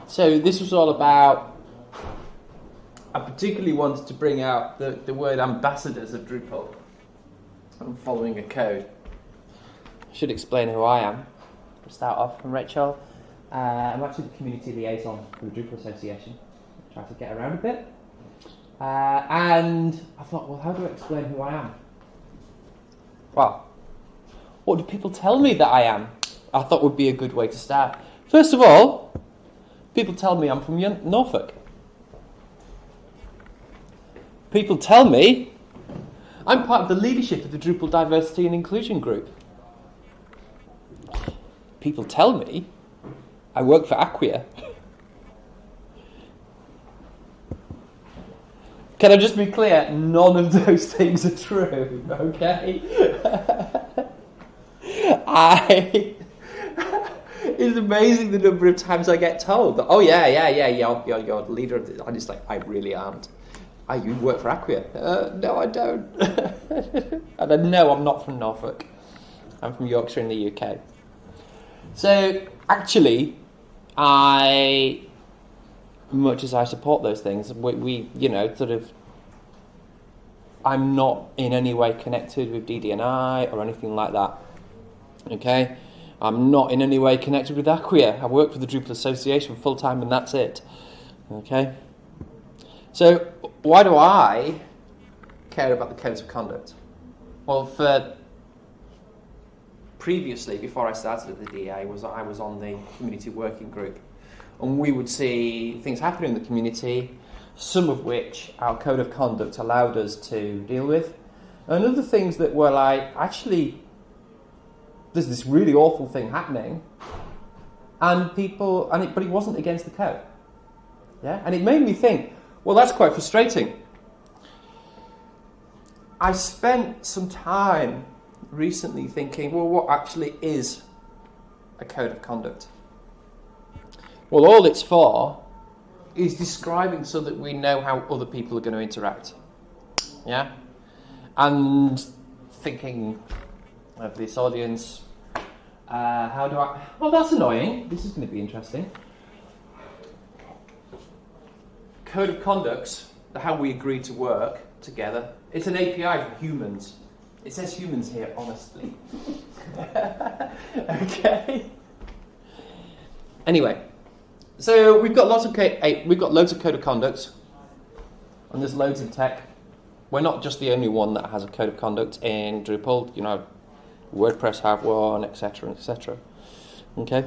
So this was all about, I particularly wanted to bring out the word ambassadors of Drupal. I'm following a code. I should explain who I am. To start off, I'm Rachel. I'm actually the community liaison for the Drupal Association. I try to get around a bit. And I thought, well, how do I explain who I am? Well, what do people tell me that I am? I thought would be a good way to start. First of all, people tell me I'm from Norfolk. People tell me I'm part of the leadership of the Drupal Diversity and Inclusion Group. People tell me I work for Acquia. Can I just be clear? None of those things are true, okay? It's amazing the number of times I get told that, oh yeah, you're the leader of this. I'm just like, I really aren't. You work for Acquia? No, I don't. And I know I'm not from Norfolk. I'm from Yorkshire in the UK. So actually, much as I support those things, we I'm not in any way connected with DD&I or anything like that. Okay? I'm not in any way connected with Acquia. I work for the Drupal Association full-time and that's it. Okay? So, why do I care about the codes of conduct? Well, previously, before I started at the DA, I was on the community working group. And we would see things happening in the community, some of which our code of conduct allowed us to deal with. And other things that were like, actually, there's this really awful thing happening, but it wasn't against the code. Yeah? And it made me think, well, that's quite frustrating. I spent some time recently thinking, well, what actually is a code of conduct? Well, all it's for is describing so that we know how other people are going to interact. Yeah? And thinking of this audience, well, that's annoying. This is going to be interesting. Code of conducts, how we agree to work together. It's an API for humans. It says humans here, honestly. Okay. Anyway, so we've got lots of code of conduct, and there's loads in tech. We're not just the only one that has a code of conduct in Drupal. WordPress have one, etc., etc. Okay.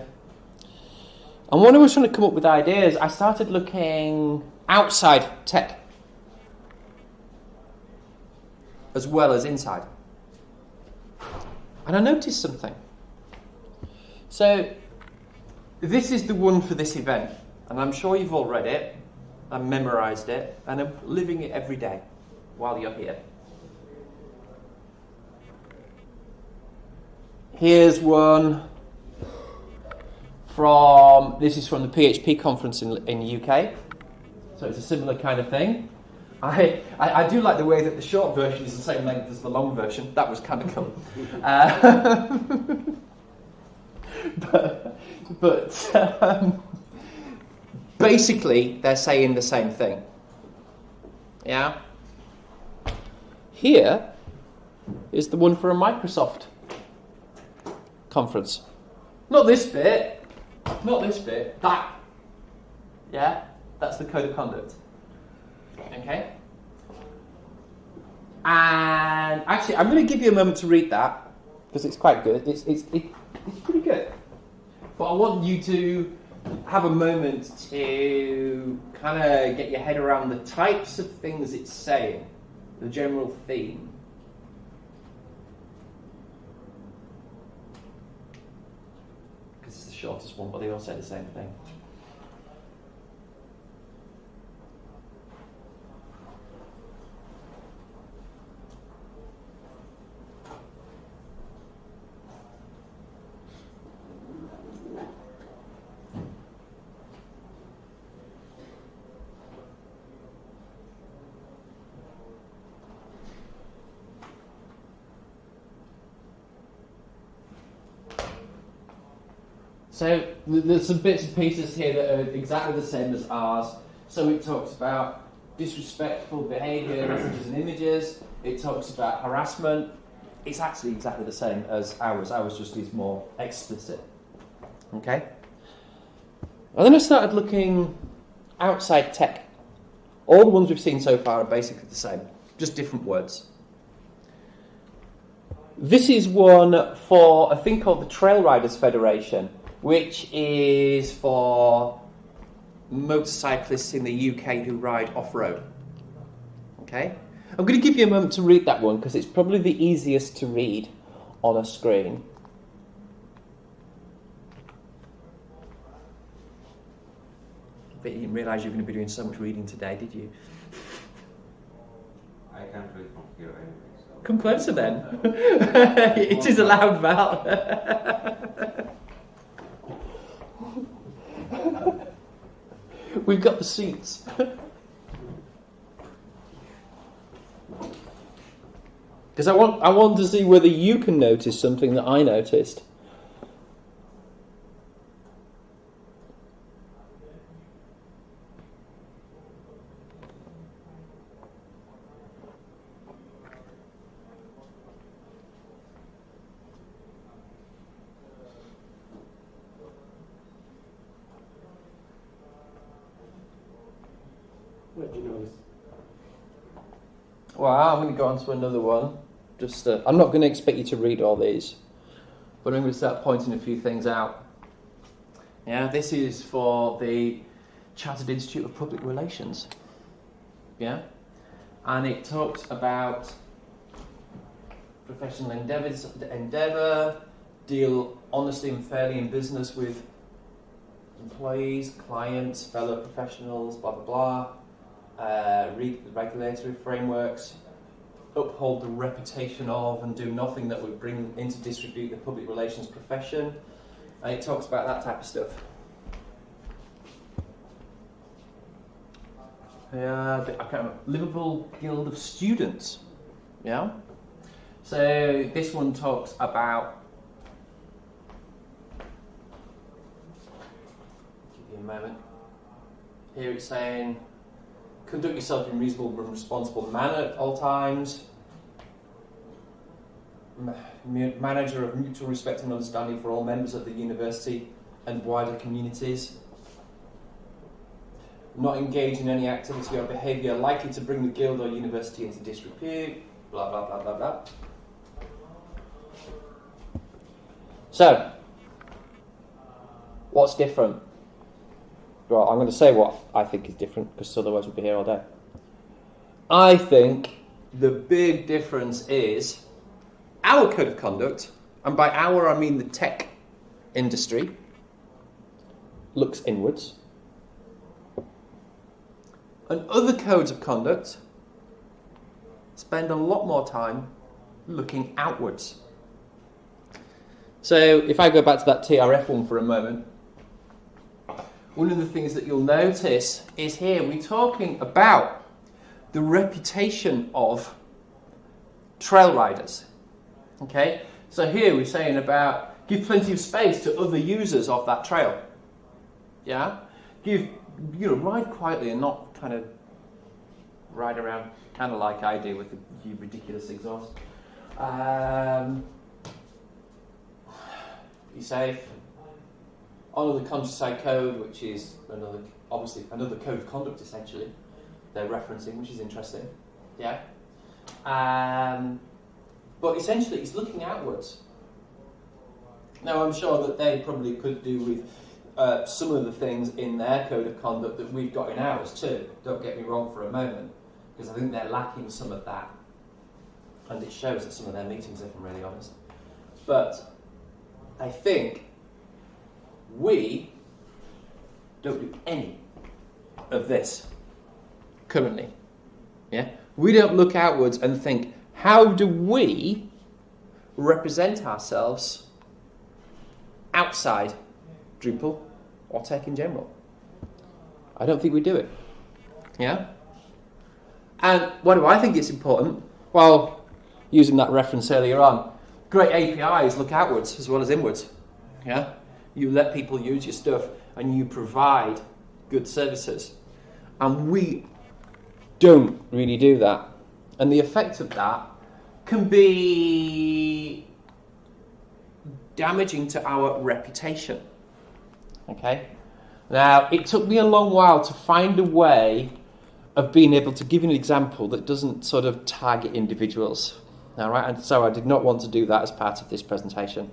And when I was trying to come up with ideas, I started looking outside tech as well as inside. And I noticed something. So, this is the one for this event, and I'm sure you've all read it, and memorised it, and I'm living it every day while you're here. Here's one this is from the PHP conference in the UK, so it's a similar kind of thing. I do like the way that the short version is the same length as the long version. That was kind of cool. But basically, they're saying the same thing. Yeah? Here is the one for a Microsoft conference. Not this bit. That. Yeah? That's the code of conduct. Okay? And actually, I'm going to give you a moment to read that, because it's quite good. It's pretty good. But I want you to have a moment to kind of get your head around the types of things it's saying, the general theme. Because it's the shortest one, but they all say the same thing. So there's some bits and pieces here that are exactly the same as ours. So it talks about disrespectful behaviour, messages and images. It talks about harassment. It's actually exactly the same as ours. Ours just is more explicit. Okay? And then I started looking outside tech. All the ones we've seen so far are basically the same, just different words. This is one for a thing called the Trail Riders Federation, which is for motorcyclists in the UK who ride off-road. Okay? I'm going to give you a moment to read that one because it's probably the easiest to read on a screen. But you didn't realise you were going to be doing so much reading today, did you? I can't read from here anyway. So. Come closer then. It is a loud Val. We've got the seats. Because I want to see whether you can notice something that I noticed. What do you notice? Well, I'm going to go on to another one. I'm not going to expect you to read all these, but I'm going to start pointing a few things out. Yeah, this is for the Chartered Institute of Public Relations. Yeah, and it talks about professional endeavour, deal honestly and fairly in business with employees, clients, fellow professionals, blah blah blah. Read the regulatory frameworks, uphold the reputation of and do nothing that would bring into disrepute the public relations profession. And it talks about that type of stuff. I can't remember. Liverpool Guild of Students. Yeah? So this one talks about... Give you a moment. Here it's saying... Conduct yourself in a reasonable and responsible manner at all times. Manager of mutual respect and understanding for all members of the university and wider communities. Not engage in any activity or behaviour likely to bring the guild or university into disrepute. Blah, blah, blah, blah, blah. So, what's different? Well, I'm going to say what I think is different, because otherwise we'll be here all day. I think the big difference is our code of conduct, and by our I mean the tech industry, looks inwards. And other codes of conduct spend a lot more time looking outwards. So if I go back to that TRF one for a moment, one of the things that you'll notice is here we're talking about the reputation of trail riders. Okay? So here we're saying about give plenty of space to other users of that trail. Yeah? Ride quietly and not kind of ride around kind of like I do with the ridiculous exhaust. Be safe. Honour the countryside code, which is another code of conduct essentially they're referencing, which is interesting. Yeah. But essentially it's looking outwards. Now I'm sure that they probably could do with some of the things in their code of conduct that we've got in ours too. Don't get me wrong for a moment, because I think they're lacking some of that. And it shows at some of their meetings, if I'm really honest. But I think we don't do any of this currently. Yeah? We don't look outwards and think, how do we represent ourselves outside Drupal or tech in general? I don't think we do it. Yeah? And why do I think it's important? Well, using that reference earlier on, great APIs look outwards as well as inwards. Yeah? You let people use your stuff and you provide good services. And we don't really do that. And the effect of that can be damaging to our reputation. Okay? Now, it took me a long while to find a way of being able to give an example that doesn't sort of target individuals. All right? And so I did not want to do that as part of this presentation.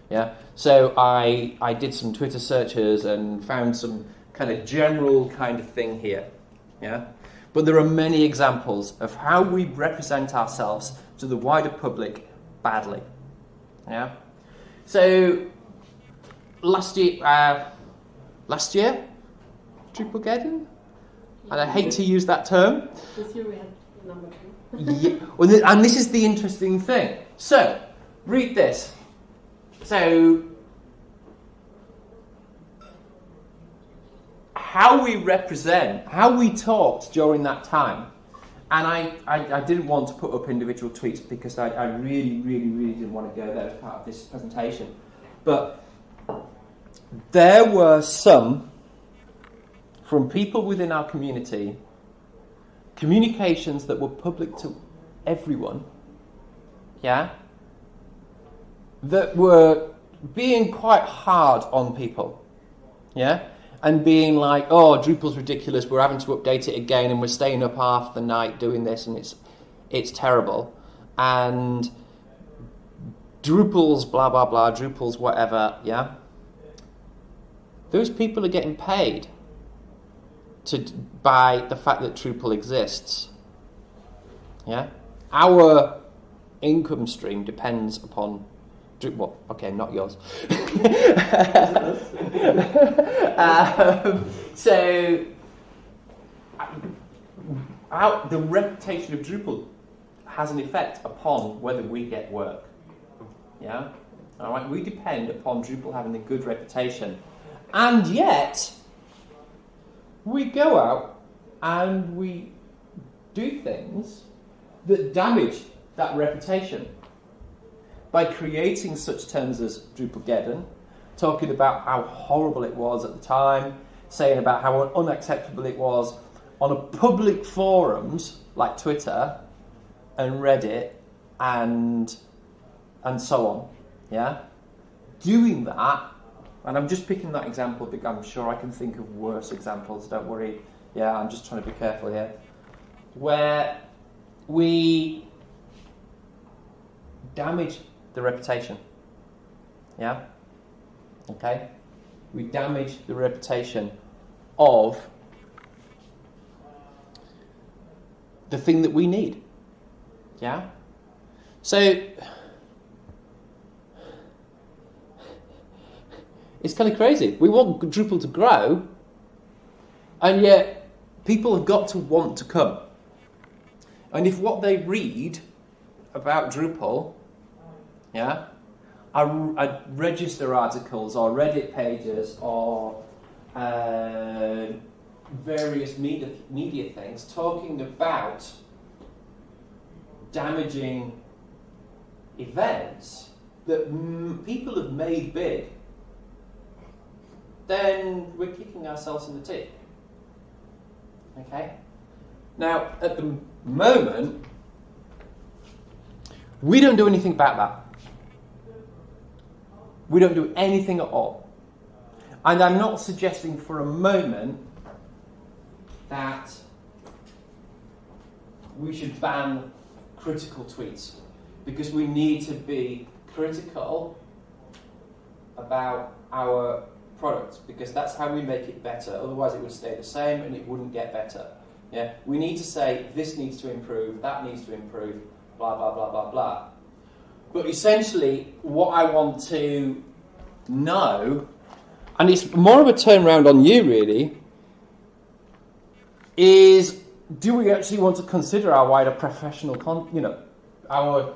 Yeah? So I did some Twitter searches and found some kind of general kind of thing here. Yeah? But there are many examples of how we represent ourselves to the wider public badly. Yeah? So last year, Drupalgeddon? And I hate to use that term. This year we had number 2. Yeah, well, and this is the interesting thing. So, read this. So, how we represent, how we talked during that time, and I didn't want to put up individual tweets because I really didn't want to go there as part of this presentation. But there were some, from people within our community, communications that were public to everyone, yeah, that were being quite hard on people, yeah, and being like, oh, Drupal's ridiculous, we're having to update it again, and we're staying up half the night doing this, and it's terrible, and Drupal's blah blah blah, Drupal's whatever, yeah. Those people are getting paid by the fact that Drupal exists. Yeah, our income stream depends upon Drupal. Well, okay, not yours. So, the reputation of Drupal has an effect upon whether we get work. Yeah, all right. We depend upon Drupal having a good reputation, and yet we go out and we do things that damage that reputation by creating such terms as Drupalgeddon, talking about how horrible it was at the time, saying about how unacceptable it was on a public forums like Twitter and Reddit and so on. Yeah, doing that. And I'm just picking that example because I'm sure I can think of worse examples, don't worry. Yeah, I'm just trying to be careful here. Where we damage the reputation. Yeah? Okay? We damage the reputation of the thing that we need. Yeah? So it's kind of crazy. We want Drupal to grow, and yet people have got to want to come. And if what they read about Drupal, yeah, are register articles or Reddit pages or various media things talking about damaging events that people have made big, then we're kicking ourselves in the teeth. Okay? Now, at the moment, we don't do anything about that. We don't do anything at all. And I'm not suggesting for a moment that we should ban critical tweets, because we need to be critical about our products, because that's how we make it better. Otherwise it would stay the same and it wouldn't get better. Yeah, we need to say this needs to improve, that needs to improve, blah blah blah blah blah. But essentially what I want to know, and it's more of a turnaround on you really, is do we actually want to consider our wider professional our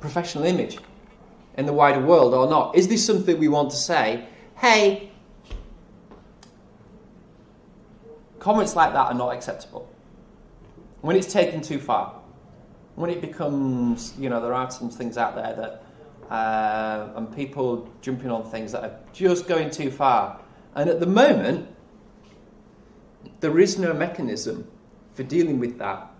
professional image in the wider world or not? Is this something we want to say, hey, comments like that are not acceptable? When it's taken too far, when it becomes, there are some things out there that and people jumping on things that are just going too far. And at the moment, there is no mechanism for dealing with that.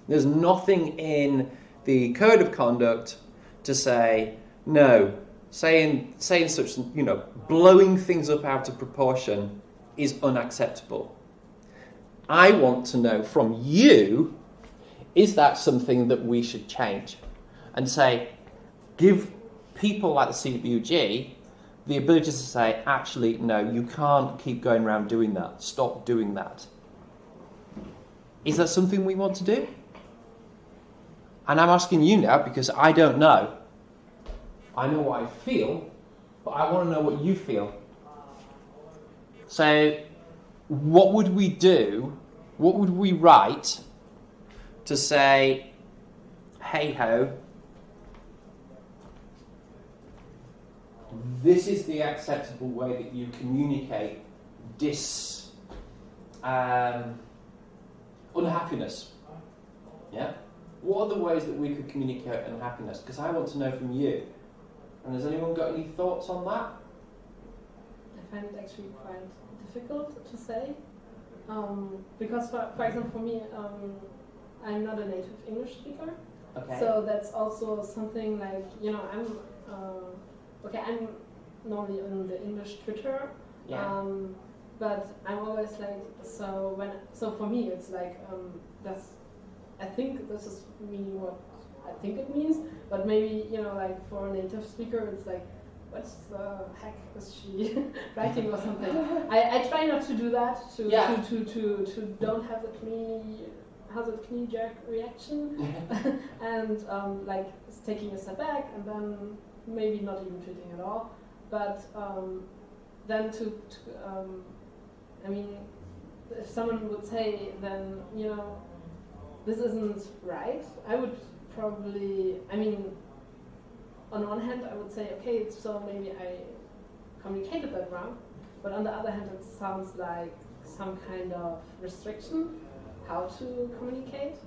There's nothing in the code of conduct to say, no, saying such, blowing things up out of proportion is unacceptable. I want to know from you, is that something that we should change? And say, give people like the CWG the ability to say, actually, no, you can't keep going around doing that. Stop doing that. Is that something we want to do? And I'm asking you now because I don't know. I know what I feel, but I want to know what you feel. So, what would we do? What would we write to say, hey ho, this is the acceptable way that you communicate this unhappiness? Yeah? What are the ways that we could communicate unhappiness? Because I want to know from you. And has anyone got any thoughts on that? I find it actually quite difficult to say. Because, for example, for me, I'm not a native English speaker. Okay. So that's also something like, I'm normally on the English Twitter. Yeah. But I'm always like, so for me, it's like, I think this is meaning what I think it means, but maybe, like for a native speaker, it's like, what the heck is she writing or something? I try not to do that, to don't have the knee-jerk reaction, and like taking a step back, and then maybe not even tweeting at all, but then if someone would say, then, this isn't right, I would probably, on one hand, I would say, okay, so maybe I communicated that wrong, but on the other hand, it sounds like some kind of restriction how to communicate.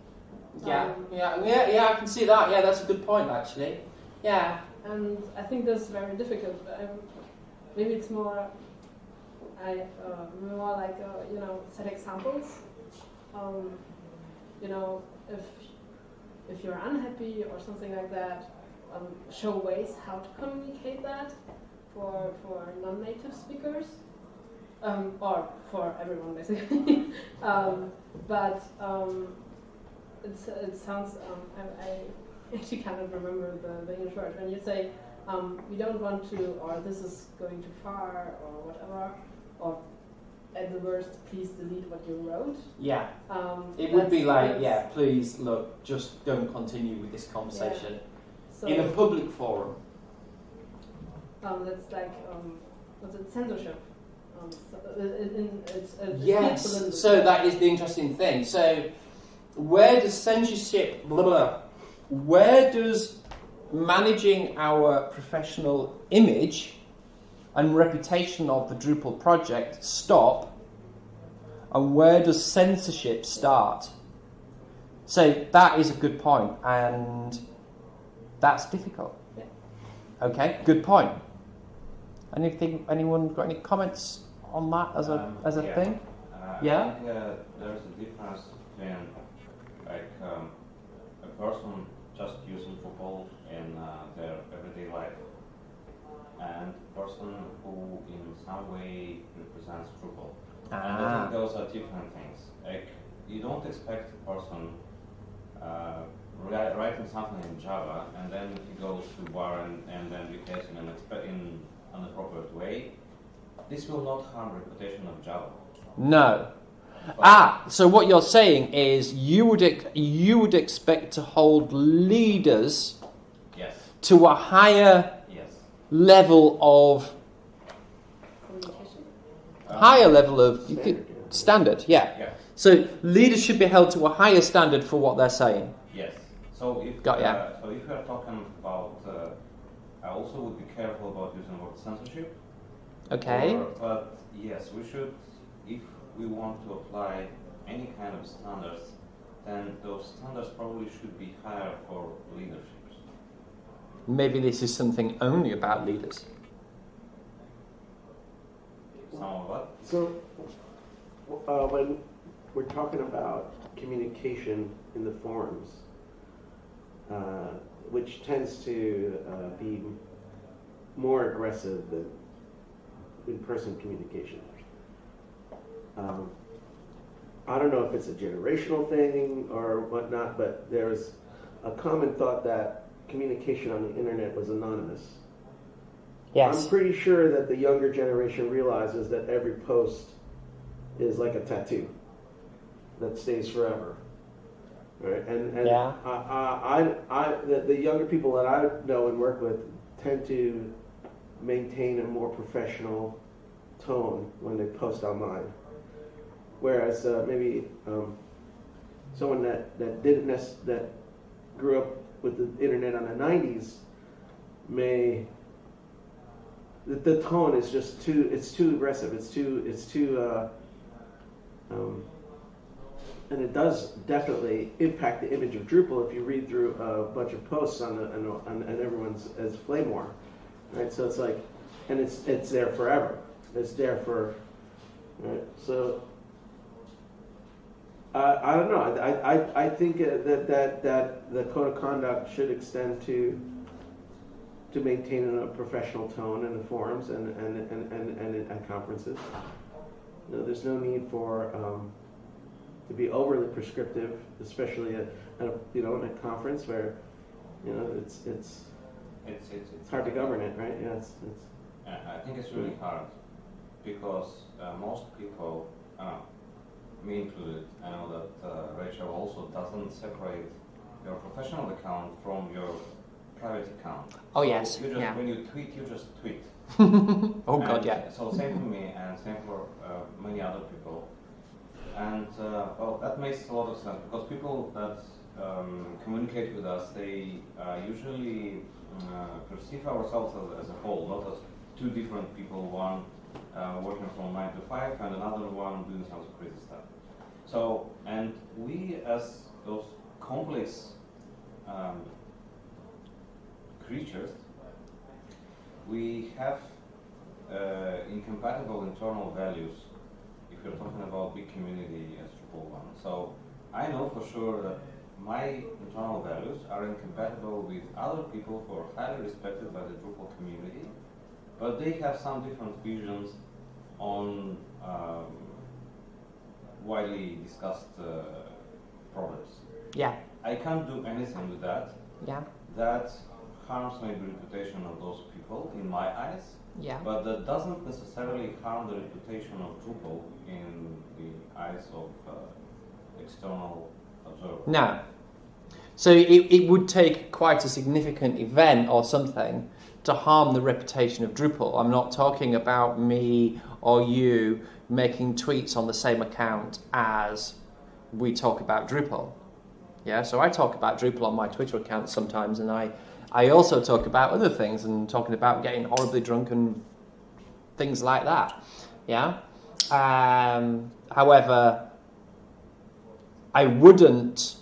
Yeah, I can see that. Yeah, that's a good point, actually. Yeah. And I think that's very difficult. Maybe it's more like set examples. If you're unhappy or something like that, show ways how to communicate that for non-native speakers, or for everyone basically. It sounds. I actually cannot remember the English word when you say we don't want to, or this is going too far, or whatever, or at the worst, please delete what you wrote. Yeah. It would be like, please look, just don't continue with this conversation in a public forum. That's like what's it, censorship. Yes. So that is the interesting thing. So where does censorship? Where does managing our professional image and reputation of the Drupal project stop, and where does censorship start? So that is a good point, and that's difficult. Yeah. Okay, good point. Anyone got any comments on that as a thing? Yeah. I think there's a difference between a person just using Drupal in their everyday life, and person who in some way represents Drupal. And I think those are different things. Like, you don't expect a person writing something in Java and then he goes to bar and then behaves in an inappropriate way. This will not harm reputation of Java. No. So what you're saying is you would expect to hold leaders to a higher level of standard. Yeah. So leaders should be held to a higher standard for what they're saying. Yes. So if you're talking about, I also would be careful about using the word censorship. Okay. But yes, we should, if we want to apply any kind of standards, then those standards probably should be higher for leaderships. maybe this is something only about leaders. What? So, when we're talking about communication in the forums, which tends to be more aggressive than in-person communication. I don't know if it's a generational thing or whatnot, but there's a common thought that communication on the internet was anonymous. Yes. I'm pretty sure that the younger generation realizes that every post is like a tattoo that stays forever. Right? And yeah. The younger people that I know and work with tend to maintain a more professional tone when they post online. Whereas maybe someone that grew up with the internet on the 90s the tone is just too aggressive. It's too and it does definitely impact the image of Drupal if you read through a bunch of posts on everyone's as Flaymore, right? So it's like, and it's there forever. It's there for, right? So I don't know. I think that the code of conduct should extend to maintain a professional tone in the forums and at conferences. You know, there's no need for to be overly prescriptive, especially at in a conference where it's hard to govern it, right? Yeah, it's I think it's really hard because most people, me included, I know that Rachel also doesn't separate your professional account from your private account. Oh, so yes. You just, when you tweet, you just tweet. Oh, and God, yeah. So same for me and same for many other people. And well, that makes a lot of sense because people that communicate with us, they usually perceive ourselves as a whole, not as two different people, one working from 9 to 5 and another one doing some crazy stuff. So, and we as those complex creatures, we have incompatible internal values if you're talking about big community as Drupal one. So I know for sure that my internal values are incompatible with other people who are highly respected by the Drupal community, but they have some different visions on widely discussed problems. Yeah. I can't do anything with that. Yeah. That harms maybe the reputation of those people in my eyes. Yeah. But that doesn't necessarily harm the reputation of Drupal in the eyes of external observers. No. So it would take quite a significant event or something to harm the reputation of Drupal. I'm not talking about me or you making tweets on the same account as we talk about Drupal. Yeah, so I talk about Drupal on my Twitter account sometimes, and I also talk about other things and talking about getting horribly drunk and things like that. Yeah. However, I wouldn't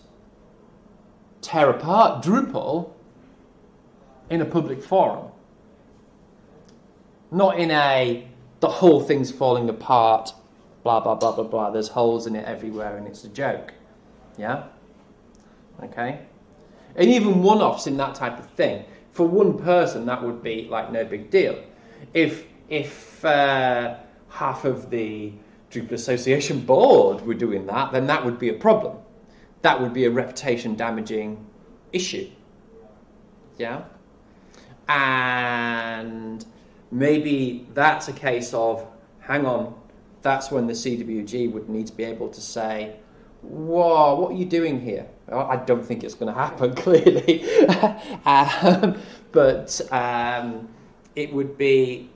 tear apart Drupal in a public forum. Not in the whole thing's falling apart, blah, blah, blah, blah, blah. There's holes in it everywhere and it's a joke. Yeah? Okay? And even one-offs in that type of thing, for one person, that would be like no big deal. If half of the Drupal Association board were doing that, then that would be a problem. That would be a reputation-damaging issue. Yeah? And maybe that's a case of, hang on, that's when the CWG would need to be able to say, whoa, what are you doing here? Well, I don't think it's going to happen, clearly. But it would be,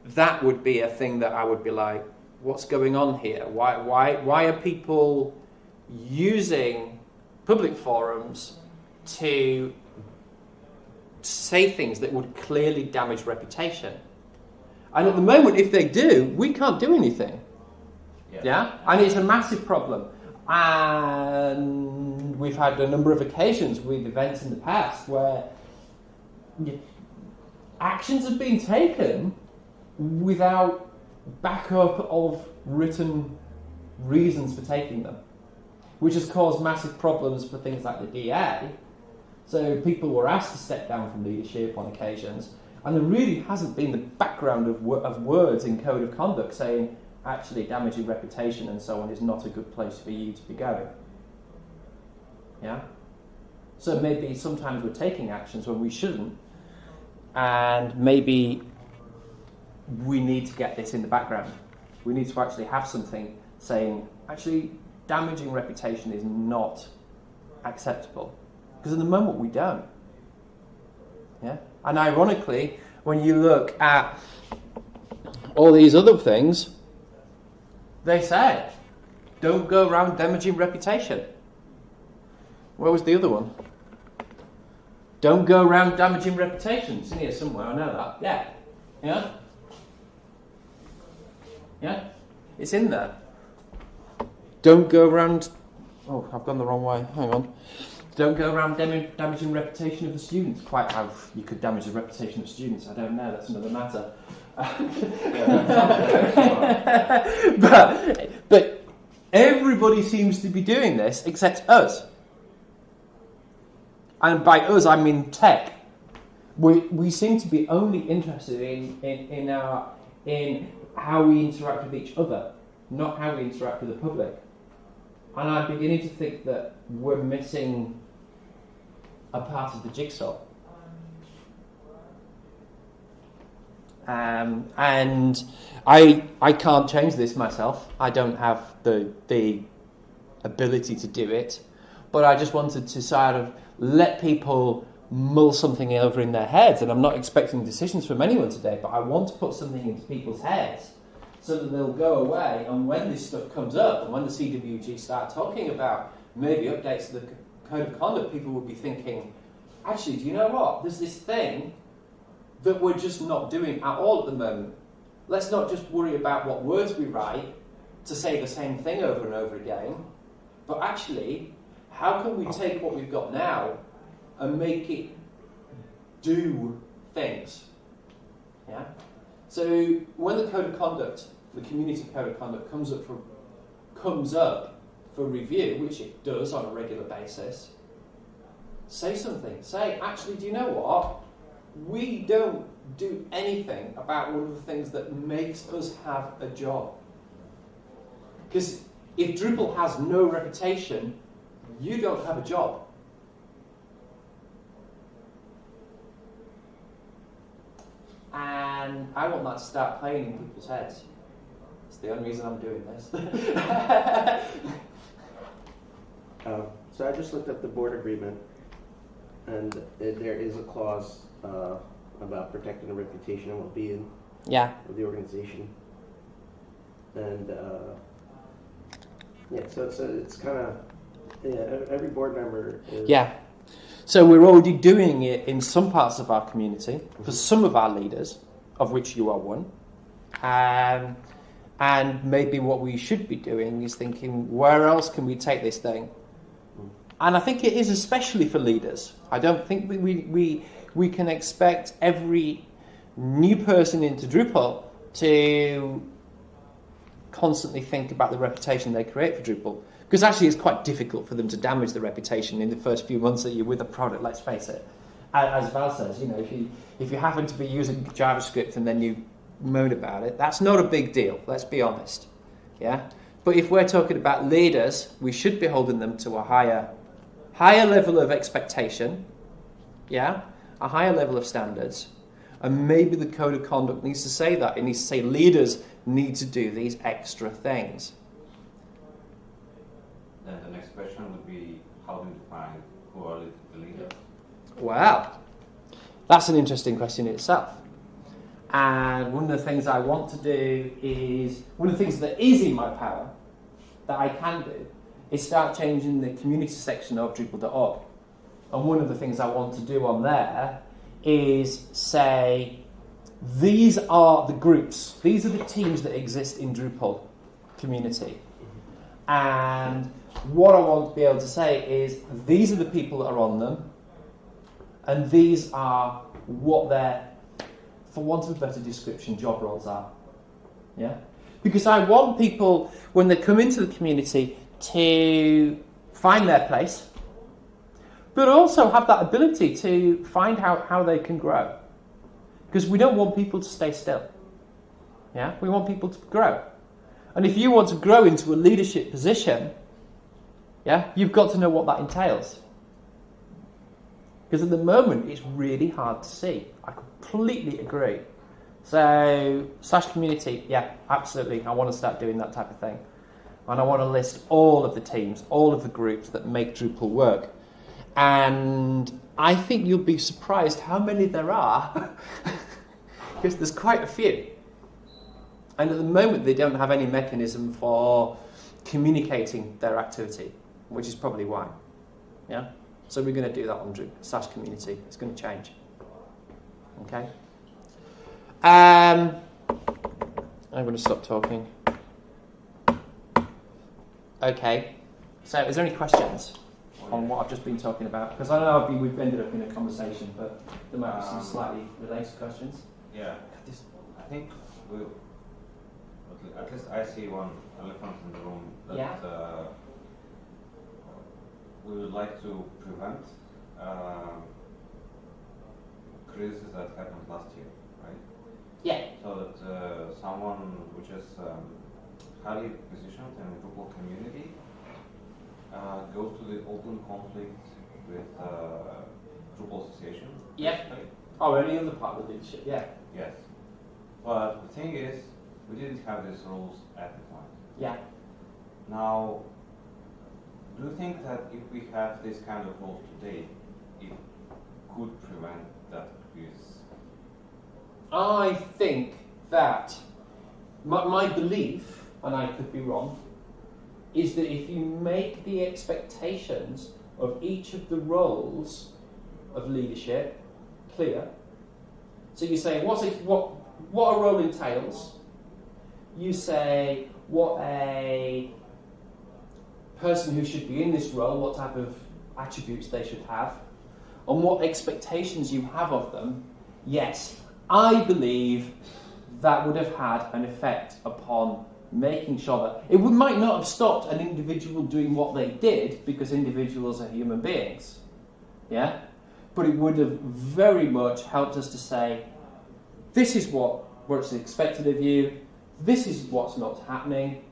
that would be a thing that I would be like, what's going on here? Why are people using public forums to say things that would clearly damage reputation? And at the moment, if they do, we can't do anything. Yeah? And it's a massive problem. And we've had a number of occasions with events in the past where actions have been taken without backup of written reasons for taking them, which has caused massive problems for things like the DA. So people were asked to step down from leadership on occasions, and there really hasn't been the background of words in code of conduct saying, actually, damaging reputation and so on is not a good place for you to be going. Yeah? So maybe sometimes we're taking actions when we shouldn't, and maybe we need to get this in the background. We need to actually have something saying, actually, damaging reputation is not acceptable. Because at the moment we don't. Yeah? And ironically, when you look at all these other things, they say, don't go around damaging reputation. Where was the other one? Don't go around damaging reputation. It's in here somewhere, I know that. Yeah. Yeah? Yeah? It's in there. Don't go around... Oh, I've gone the wrong way. Hang on. Don't go around damaging reputation of the students. Quite how you could damage the reputation of students, I don't know. That's another matter. But everybody seems to be doing this except us. And by us, I mean tech. We seem to be only interested in how we interact with each other, not how we interact with the public. And I'm beginning to think that we're missing a part of the jigsaw. And I can't change this myself. I don't have the ability to do it. But I just wanted to sort of let people mull something over in their heads. And I'm not expecting decisions from anyone today, but I want to put something into people's heads so that they'll go away, and when this stuff comes up, and when the CWG start talking about maybe updates to the Code of Conduct, people will be thinking, actually, do you know what? There's this thing that we're just not doing at all at the moment. Let's not just worry about what words we write to say the same thing over and over again, but actually, how can we take what we've got now and make it do things? Yeah? So when the Code of Conduct, the Community Code of Conduct, comes up for review, which it does on a regular basis, say something. Say, actually, do you know what? We don't do anything about one of the things that makes us have a job. Because if Drupal has no reputation, you don't have a job. And I want that to start playing in people's heads. It's the only reason I'm doing this. So I just looked up the board agreement, and there is a clause about protecting the reputation and well-being of the organization. And so it's kind of every board member is. Yeah. So we're already doing it in some parts of our community, for some of our leaders, of which you are one. And maybe what we should be doing is thinking, where else can we take this thing? And I think it is especially for leaders. I don't think we can expect every new person into Drupal to constantly think about the reputation they create for Drupal. Because actually it's quite difficult for them to damage the reputation in the first few months that you're with a product, let's face it. As Val says, if you happen to be using JavaScript and then you moan about it, that's not a big deal, let's be honest. Yeah? But if we're talking about leaders, we should be holding them to a higher level of expectation, yeah? A higher level of standards. And maybe the Code of Conduct needs to say that. It needs to say leaders need to do these extra things. Then the next question would be, how do you define who are the leaders? Wow, that's an interesting question in itself. And one of the things I want to do is, one of the things that is in my power, that I can do, is start changing the community section of Drupal.org. And one of the things I want to do on there is say, these are the groups, these are the teams that exist in Drupal community. And what I want to be able to say is, these are the people that are on them, and these are what their, for want of a better description, job roles are. Yeah? Because I want people, when they come into the community, to find their place, but also have that ability to find how they can grow. Because we don't want people to stay still. Yeah? We want people to grow. And if you want to grow into a leadership position, yeah, you've got to know what that entails. Because at the moment, it's really hard to see. I completely agree. So, /community, yeah, absolutely. I want to start doing that type of thing. And I want to list all of the teams, all of the groups that make Drupal work. And I think you'll be surprised how many there are. Because there's quite a few. And at the moment, they don't have any mechanism for communicating their activity, which is probably why. Yeah? So we're going to do that on /community. It's going to change. Okay? I'm going to stop talking. Okay. So is there any questions on what I've just been talking about? Because I know we've ended up in a conversation, but there might be some slightly related questions. Yeah. I think at least I see one elephant in the room that we would like to prevent crises that happened last year, right? Yeah. So that someone which is highly positioned in the Drupal community goes to the open conflict with Drupal association. Yep. Or any other part of the leadership, yeah. Yes. But the thing is, we didn't have these rules at the time. Yeah. Now, do you think that if we have this kind of rules today, it could prevent that abuse? I think that my belief, and I could be wrong, is that if you make the expectations of each of the roles of leadership clear, so you say what a role entails, you say what a person who should be in this role, what type of attributes they should have, and what expectations you have of them, yes, I believe that would have had an effect upon making sure that it might not have stopped an individual doing what they did, because individuals are human beings, yeah? But it would have very much helped us to say, this is what's expected of you, this is what's not happening,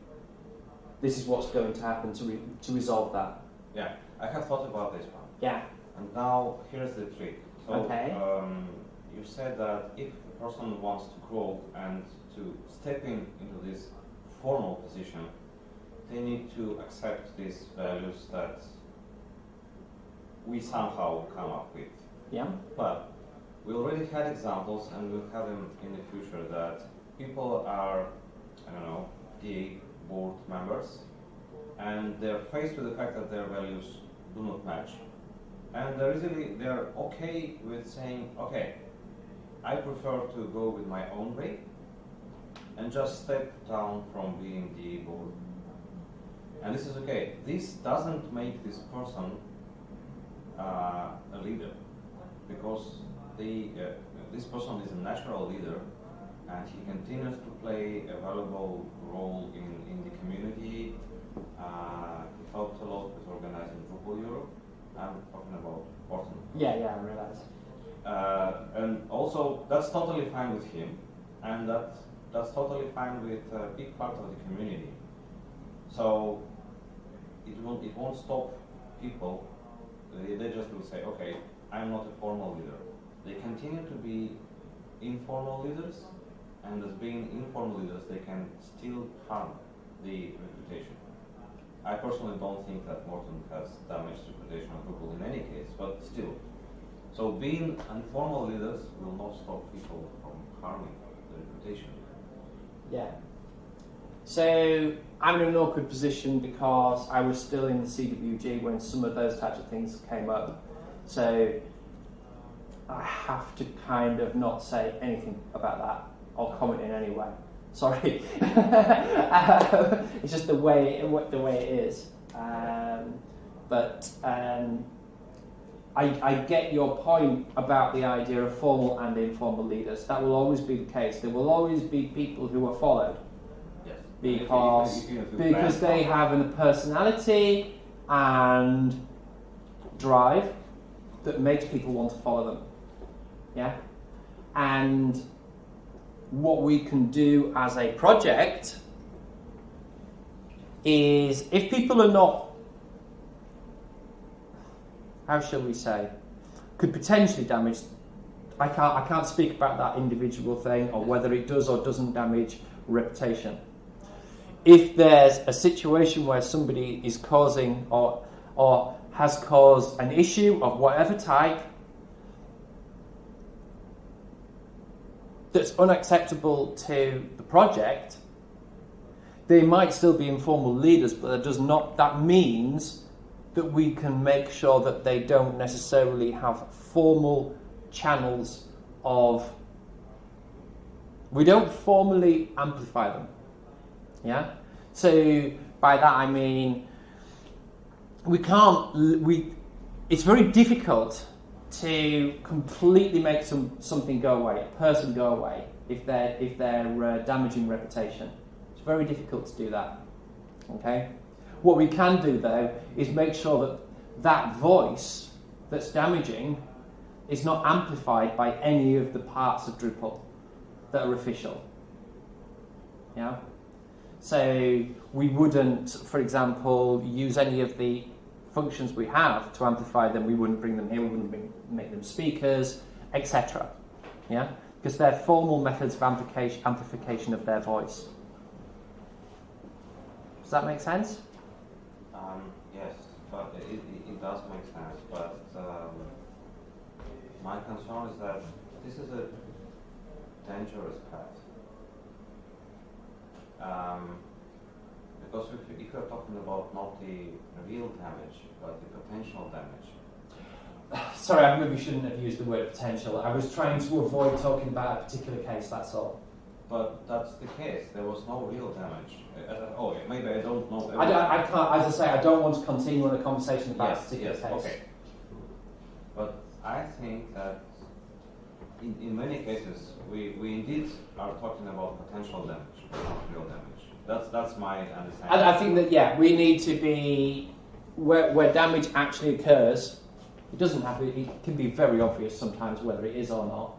this is what's going to happen to resolve that. Yeah, I have thought about this one. Yeah. And now, here's the trick. So, okay. You said that if a person wants to grow and to step into this formal position, they need to accept these values that we somehow come up with. Yeah. But we already had examples, and we'll have them in the future, that people are, I don't know, DA board members, and they're faced with the fact that their values do not match. And they're okay with saying, okay, I prefer to go with my own way and just step down from being the board. And this is okay. This doesn't make this person a leader, because this person is a natural leader, and he continues to play a valuable role in the community. He helped a lot with organizing Drupal Europe. I'm talking about Orton. Yeah, I realize. And also, that's totally fine with him, and that's totally fine with a big part of the community. So it won't stop people. They just will say, okay, I'm not a formal leader. They continue to be informal leaders, and as being informal leaders, they can still harm the reputation. I personally don't think that Morton has damaged the reputation of Drupal in any case, but still. So being informal leaders will not stop people from harming the reputation. Yeah. So I'm in an awkward position because I was still in the CWG when some of those types of things came up. So I have to kind of not say anything about that or comment in any way. Sorry. It's just the way it is. I get your point about the idea of formal and informal leaders. That will always be the case. There will always be people who are followed. Yes. Because they have a personality and drive that makes people want to follow them. Yeah? And what we can do as a project is, if people are not, how shall we say, could potentially damage, I can't speak about that individual thing or whether it does or doesn't damage reputation. If there's a situation where somebody is causing or has caused an issue of whatever type that's unacceptable to the project, they might still be informal leaders, but that means that we can make sure that they don't necessarily have formal channels we don't formally amplify them. Yeah? So by that I mean it's very difficult to completely make something go away, a person go away, if they're damaging reputation. It's very difficult to do that. Okay? What we can do, though, is make sure that voice that's damaging is not amplified by any of the parts of Drupal that are official. Yeah? So we wouldn't, for example, use any of the functions we have to amplify them. We wouldn't bring them here, we wouldn't make them speakers, etc. Yeah? Because they're formal methods of amplification of their voice. Does that make sense? Yes, but it does make sense. But my concern is that this is a dangerous path. Because if you're talking about not the real damage, but the potential damage. Sorry, I maybe shouldn't have used the word potential. I was trying to avoid talking about a particular case, that's all. But that's the case. There was no real damage. Maybe I don't know. I can't, as I say, I don't want to continue on a conversation about a particular case. Okay. But I think that in many cases we indeed are talking about potential damage, not real damage. That's my understanding. I think that we need to be where damage actually occurs. It doesn't have to. It can be very obvious sometimes whether it is or not.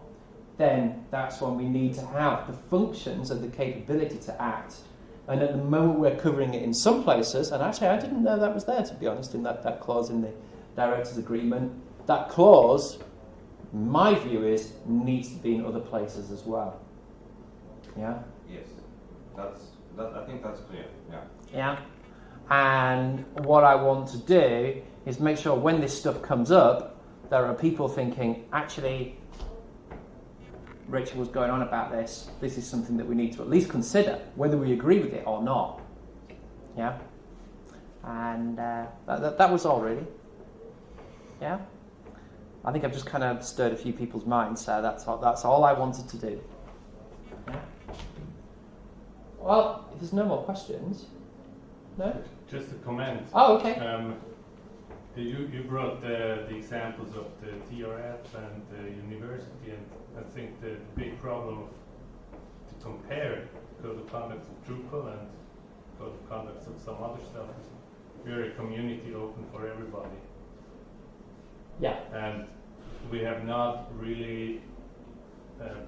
Then that's when we need to have the functions and the capability to act. And at the moment we're covering it in some places, and actually I didn't know that was there, to be honest, in that clause in the Director's Agreement. That clause, my view is, needs to be in other places as well. Yeah? Yes. I think that's clear. Yeah. Yeah? And what I want to do is make sure when this stuff comes up, there are people thinking, actually, Rachel was going on about this. This is something that we need to at least consider, whether we agree with it or not. Yeah? And that was all, really. Yeah? I think I've just kind of stirred a few people's minds, so that's all I wanted to do. Yeah? Well, if there's no more questions... No? Just a comment. Oh, okay. You brought the examples of the TRF and the university, and I think the big problem to compare code of conduct of Drupal and code of conduct of some other stuff is we're a community open for everybody. Yeah. And we have not really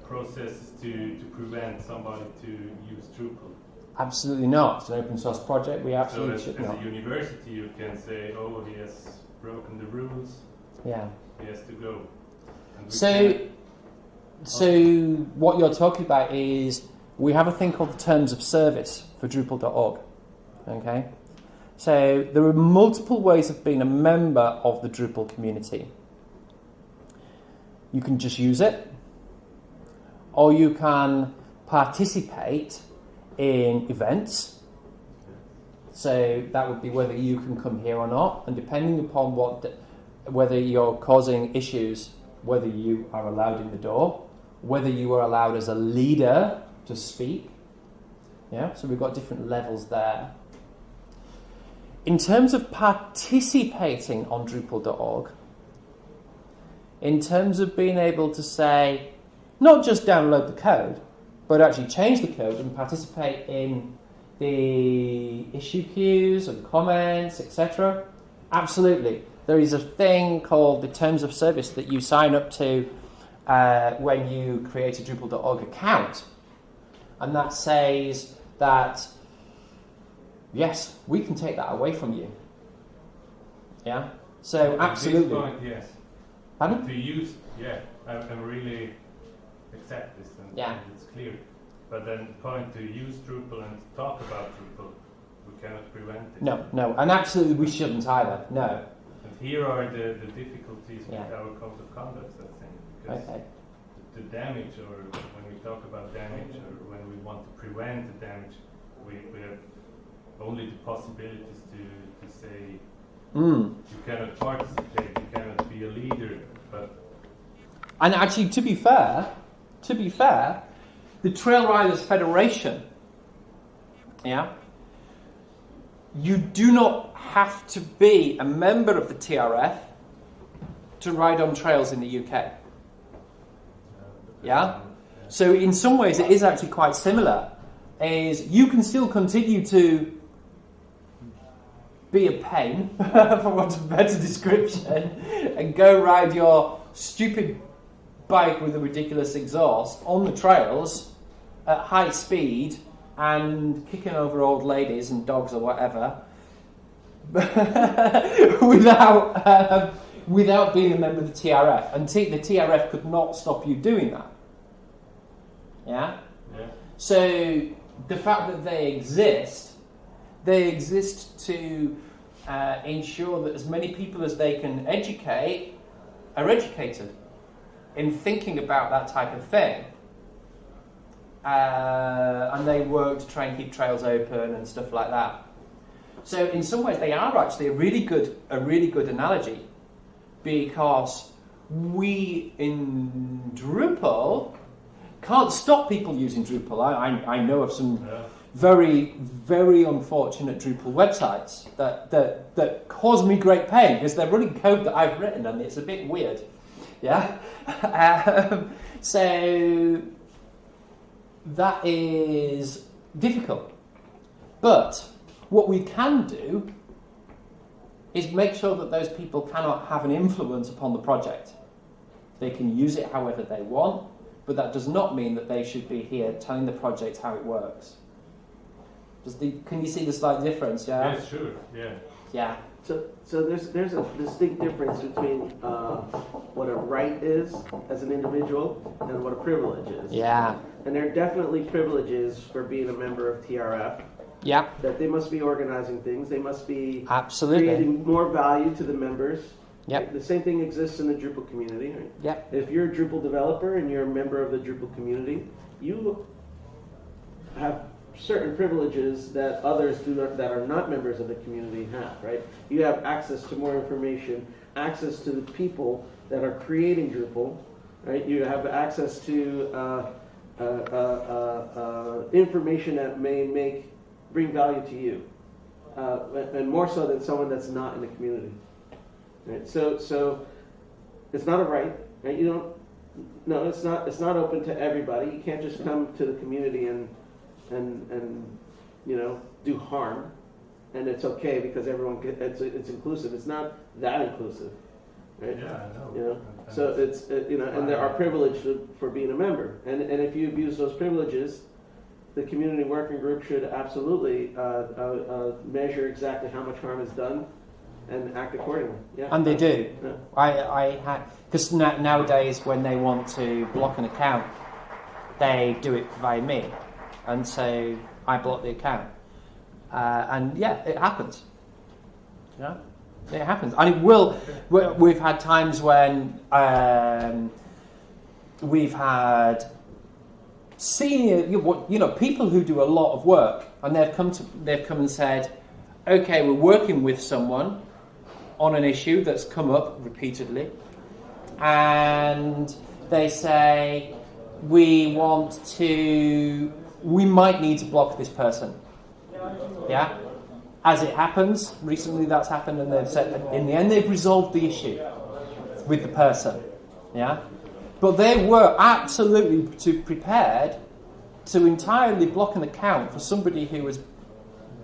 processes to prevent somebody to use Drupal. Absolutely not. It's an open source project. We absolutely should not. As a university, you can say, "Oh, he has broken the rules. Yeah. He has to go." So what you're talking about is we have a thing called the Terms of Service for Drupal.org. Okay. So there are multiple ways of being a member of the Drupal community. You can just use it, or you can participate in events. So that would be whether you can come here or not, and depending upon whether you're causing issues, whether you are allowed in the door, whether you are allowed as a leader to speak. Yeah, so we've got different levels there. In terms of participating on Drupal.org, in terms of being able to say, not just download the code, but actually change the code and participate in the issue queues and comments, etc. Absolutely. There is a thing called the Terms of Service that you sign up to when you create a Drupal.org account. And that says that, yes, we can take that away from you. Yeah? So, absolutely. At this point, yes. Pardon? To use, I'm really accept this and it's clear. But then point to use Drupal and talk about Drupal, we cannot prevent it. No, and absolutely we shouldn't either, no. And here are the difficulties with our code of conduct, I think. Because the damage, or when we talk about damage, or when we want to prevent the damage, we have only the possibilities to say you cannot participate, you cannot be a leader, but... And actually, to be fair, the Trail Riders Federation, you do not have to be a member of the TRF to ride on trails in the UK. Yeah? So in some ways it is actually quite similar. Is you can still continue to be a pain, for want of a better description, and go ride your stupid bike with a ridiculous exhaust on the trails at high speed and kicking over old ladies and dogs or whatever without being a member of the TRF. And the TRF could not stop you doing that. Yeah? So the fact that they exist to ensure that as many people as they can educate are educated in thinking about that type of thing. And they work to try and keep trails open and stuff like that. So in some ways they are actually a really good analogy, because we in Drupal can't stop people using Drupal. I know of some very, very unfortunate Drupal websites that cause me great pain because they're running code that I've written and it's a bit weird. Yeah? So that is difficult. But what we can do is make sure that those people cannot have an influence upon the project. They can use it however they want, but that does not mean that they should be here telling the project how it works. Can you see the slight difference? Yeah. Yes, sure. Yeah. Yeah. So there's a distinct difference between what a right is as an individual and what a privilege is. Yeah. And there are definitely privileges for being a member of TRF. Yeah. That they must be organizing things. They must be absolutely creating more value to the members. Yep. The same thing exists in the Drupal community. Right? Yep. If you're a Drupal developer and you're a member of the Drupal community, you have certain privileges that others that are not members of the community have, right? You have access to more information, access to the people that are creating Drupal, right? You have access to information that may bring value to you, and more so than someone that's not in the community. Right? So it's not a right. Right? You don't. No, it's not. It's not open to everybody. You can't just come to the community and do harm, and it's okay because everyone it's inclusive. It's not that inclusive, right? Yeah, I know. You know, so it's and there are privileges for being a member, and if you abuse those privileges, the community working group should absolutely measure exactly how much harm is done and act accordingly. Yeah, and they do. Yeah. I had because nowadays when they want to block an account, they do it via me. And so I block the account. And yeah, it happens. Yeah, it happens. And it will. We've had times when we've had senior, people who do a lot of work, and they've come and said, okay, we're working with someone on an issue that's come up repeatedly, and they say, we might need to block this person. Yeah? As it happens, recently that's happened, and they've said, in the end they've resolved the issue with the person. Yeah? But they were absolutely prepared to entirely block an account for somebody who has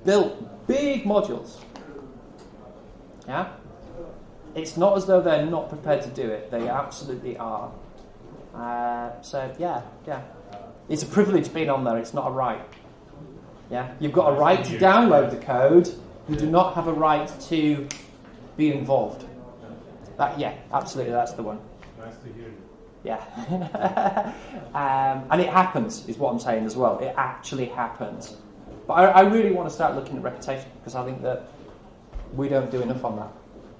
built big modules. Yeah? It's not as though they're not prepared to do it. They absolutely are. So, yeah. It's a privilege being on there. It's not a right. Yeah? You've got a right to download the code. You do not have a right to be involved. Yeah, absolutely, that's the one. Nice to hear you. Yeah. And it happens, is what I'm saying as well. It actually happens. But I really want to start looking at reputation, because I think that we don't do enough on that.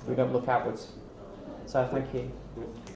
We don't look outwards. So thank you.